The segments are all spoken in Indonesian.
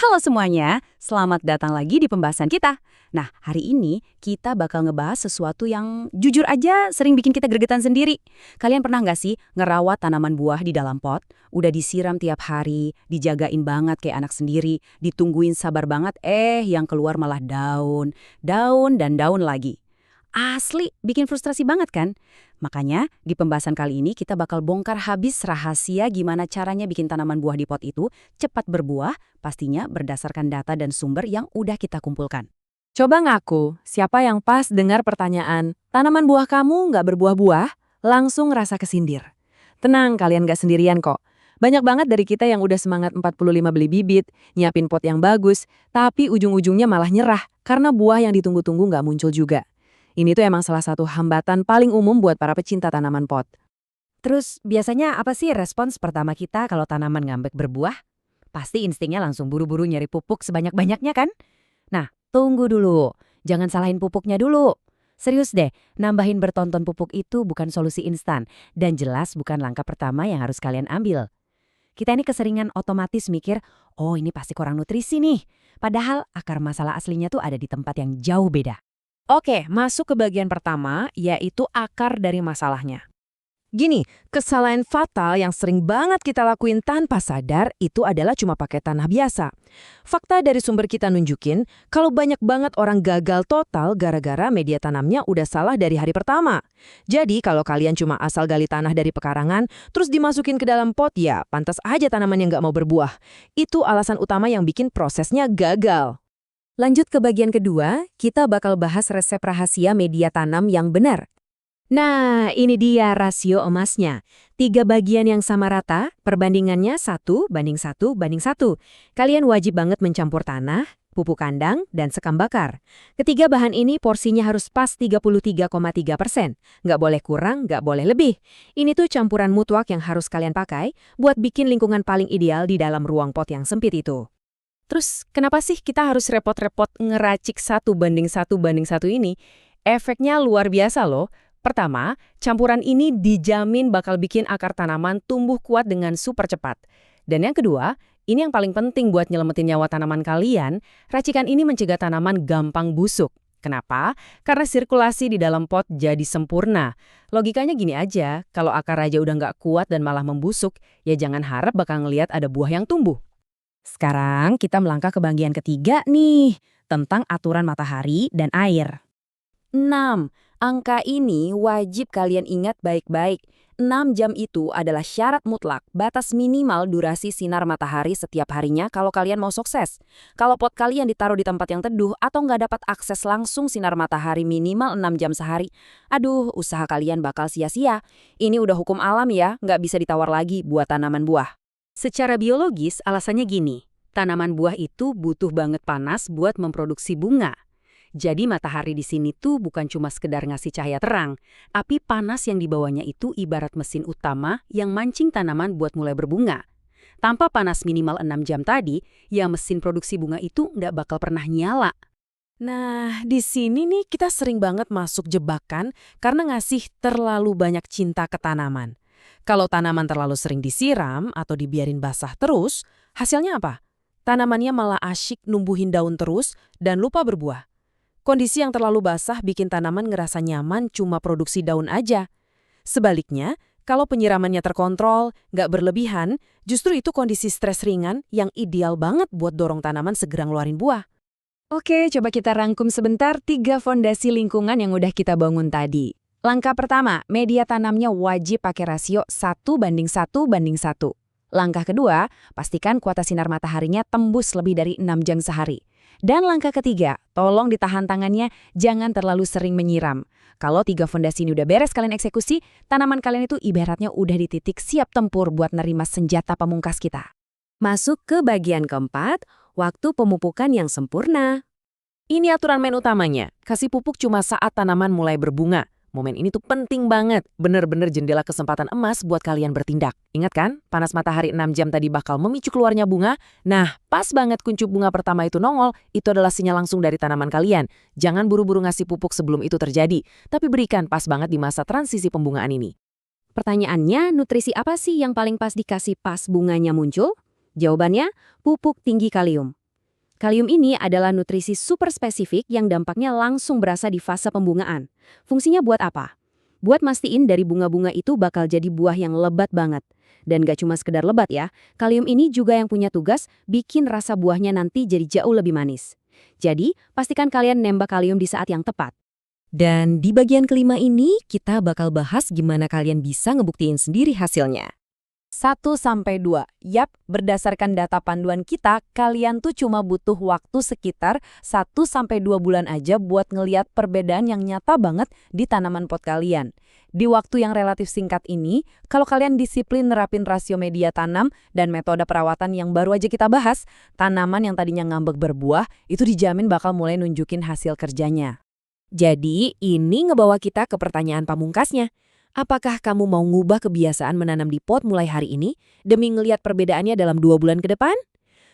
Halo semuanya, selamat datang lagi di pembahasan kita. Nah, hari ini kita bakal ngebahas sesuatu yang jujur aja sering bikin kita gregetan sendiri. Kalian pernah nggak sih ngerawat tanaman buah di dalam pot? Udah disiram tiap hari, dijagain banget kayak anak sendiri, ditungguin sabar banget, yang keluar malah daun, daun, dan daun lagi. Asli, bikin frustrasi banget kan? Makanya, di pembahasan kali ini kita bakal bongkar habis rahasia gimana caranya bikin tanaman buah di pot itu cepat berbuah, pastinya berdasarkan data dan sumber yang udah kita kumpulkan. Coba ngaku, siapa yang pas dengar pertanyaan, tanaman buah kamu nggak berbuah-buah, langsung rasa kesindir. Tenang, kalian nggak sendirian kok. Banyak banget dari kita yang udah semangat 45 beli bibit, nyiapin pot yang bagus, tapi ujung-ujungnya malah nyerah karena buah yang ditunggu-tunggu nggak muncul juga. Ini tuh emang salah satu hambatan paling umum buat para pecinta tanaman pot. Terus, biasanya apa sih respons pertama kita kalau tanaman ngambek berbuah? Pasti instingnya langsung buru-buru nyari pupuk sebanyak-banyaknya kan? Nah, tunggu dulu. Jangan salahin pupuknya dulu. Serius deh, nambahin bertonton pupuk itu bukan solusi instan. Dan jelas bukan langkah pertama yang harus kalian ambil. Kita ini keseringan otomatis mikir, oh ini pasti kurang nutrisi nih. Padahal akar masalah aslinya tuh ada di tempat yang jauh beda. Oke, masuk ke bagian pertama, yaitu akar dari masalahnya. Gini, kesalahan fatal yang sering banget kita lakuin tanpa sadar itu adalah cuma pakai tanah biasa. Fakta dari sumber kita nunjukin kalau banyak banget orang gagal total gara-gara media tanamnya udah salah dari hari pertama. Jadi kalau kalian cuma asal gali tanah dari pekarangan, terus dimasukin ke dalam pot, ya pantas aja tanaman yang nggak mau berbuah. Itu alasan utama yang bikin prosesnya gagal. Lanjut ke bagian kedua, kita bakal bahas resep rahasia media tanam yang benar. Nah, ini dia rasio emasnya. 3 bagian yang sama rata, perbandingannya 1:1:1. Kalian wajib banget mencampur tanah, pupuk kandang, dan sekam bakar. Ketiga bahan ini porsinya harus pas 33,3%. Nggak boleh kurang, nggak boleh lebih. Ini tuh campuran mutlak yang harus kalian pakai buat bikin lingkungan paling ideal di dalam ruang pot yang sempit itu. Terus, kenapa sih kita harus repot-repot ngeracik 1:1:1 ini? Efeknya luar biasa loh. Pertama, campuran ini dijamin bakal bikin akar tanaman tumbuh kuat dengan super cepat. Dan yang kedua, ini yang paling penting buat nyelamatin nyawa tanaman kalian, racikan ini mencegah tanaman gampang busuk. Kenapa? Karena sirkulasi di dalam pot jadi sempurna. Logikanya gini aja, kalau akar aja udah nggak kuat dan malah membusuk, ya jangan harap bakal ngelihat ada buah yang tumbuh. Sekarang kita melangkah ke bagian ketiga nih, tentang aturan matahari dan air. 6. Angka ini wajib kalian ingat baik-baik. 6 jam itu adalah syarat mutlak, batas minimal durasi sinar matahari setiap harinya kalau kalian mau sukses. Kalau pot kalian ditaruh di tempat yang teduh atau nggak dapat akses langsung sinar matahari minimal 6 jam sehari, aduh, usaha kalian bakal sia-sia. Ini udah hukum alam ya, nggak bisa ditawar lagi buat tanaman buah. Secara biologis, alasannya gini, tanaman buah itu butuh banget panas buat memproduksi bunga. Jadi matahari di sini tuh bukan cuma sekedar ngasih cahaya terang, tapi panas yang dibawanya itu ibarat mesin utama yang mancing tanaman buat mulai berbunga. Tanpa panas minimal 6 jam tadi, ya mesin produksi bunga itu nggak bakal pernah nyala. Nah, di sini nih kita sering banget masuk jebakan karena ngasih terlalu banyak cinta ke tanaman. Kalau tanaman terlalu sering disiram atau dibiarin basah terus, hasilnya apa? Tanamannya malah asyik numbuhin daun terus dan lupa berbuah. Kondisi yang terlalu basah bikin tanaman ngerasa nyaman cuma produksi daun aja. Sebaliknya, kalau penyiramannya terkontrol, nggak berlebihan, justru itu kondisi stres ringan yang ideal banget buat dorong tanaman segera ngeluarin buah. Oke, coba kita rangkum sebentar 3 fondasi lingkungan yang udah kita bangun tadi. Langkah pertama, media tanamnya wajib pakai rasio 1:1:1. Langkah kedua, pastikan kuota sinar mataharinya tembus lebih dari 6 jam sehari. Dan langkah ketiga, tolong ditahan tangannya, jangan terlalu sering menyiram. Kalau 3 fondasi ini udah beres kalian eksekusi, tanaman kalian itu ibaratnya udah di titik siap tempur buat nerima senjata pamungkas kita. Masuk ke bagian keempat, waktu pemupukan yang sempurna. Ini aturan main utamanya, kasih pupuk cuma saat tanaman mulai berbunga. Momen ini tuh penting banget, bener-bener jendela kesempatan emas buat kalian bertindak. Ingat kan, panas matahari 6 jam tadi bakal memicu keluarnya bunga? Nah, pas banget kuncup bunga pertama itu nongol, itu adalah sinyal langsung dari tanaman kalian. Jangan buru-buru ngasih pupuk sebelum itu terjadi, tapi berikan pas banget di masa transisi pembungaan ini. Pertanyaannya, nutrisi apa sih yang paling pas dikasih pas bunganya muncul? Jawabannya, pupuk tinggi kalium. Kalium ini adalah nutrisi super spesifik yang dampaknya langsung berasa di fase pembungaan. Fungsinya buat apa? Buat mastiin dari bunga-bunga itu bakal jadi buah yang lebat banget. Dan gak cuma sekedar lebat ya, kalium ini juga yang punya tugas bikin rasa buahnya nanti jadi jauh lebih manis. Jadi, pastikan kalian nembak kalium di saat yang tepat. Dan di bagian kelima ini, kita bakal bahas gimana kalian bisa ngebuktiin sendiri hasilnya. 1-2. Yap, berdasarkan data panduan kita, kalian tuh cuma butuh waktu sekitar 1-2 bulan aja buat ngeliat perbedaan yang nyata banget di tanaman pot kalian. Di waktu yang relatif singkat ini, kalau kalian disiplin nerapin rasio media tanam dan metode perawatan yang baru aja kita bahas, tanaman yang tadinya ngambek berbuah, itu dijamin bakal mulai nunjukin hasil kerjanya. Jadi, ini ngebawa kita ke pertanyaan pamungkasnya. Apakah kamu mau ngubah kebiasaan menanam di pot mulai hari ini demi ngelihat perbedaannya dalam 2 bulan ke depan?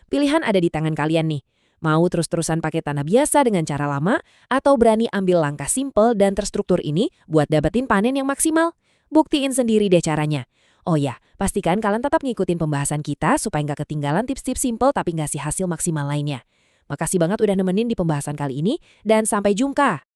Pilihan ada di tangan kalian nih. Mau terus-terusan pakai tanah biasa dengan cara lama atau berani ambil langkah simpel dan terstruktur ini buat dapetin panen yang maksimal? Buktiin sendiri deh caranya. Oh ya, pastikan kalian tetap ngikutin pembahasan kita supaya nggak ketinggalan tips-tips simpel tapi ngasih hasil maksimal lainnya. Makasih banget udah nemenin di pembahasan kali ini dan sampai jumpa.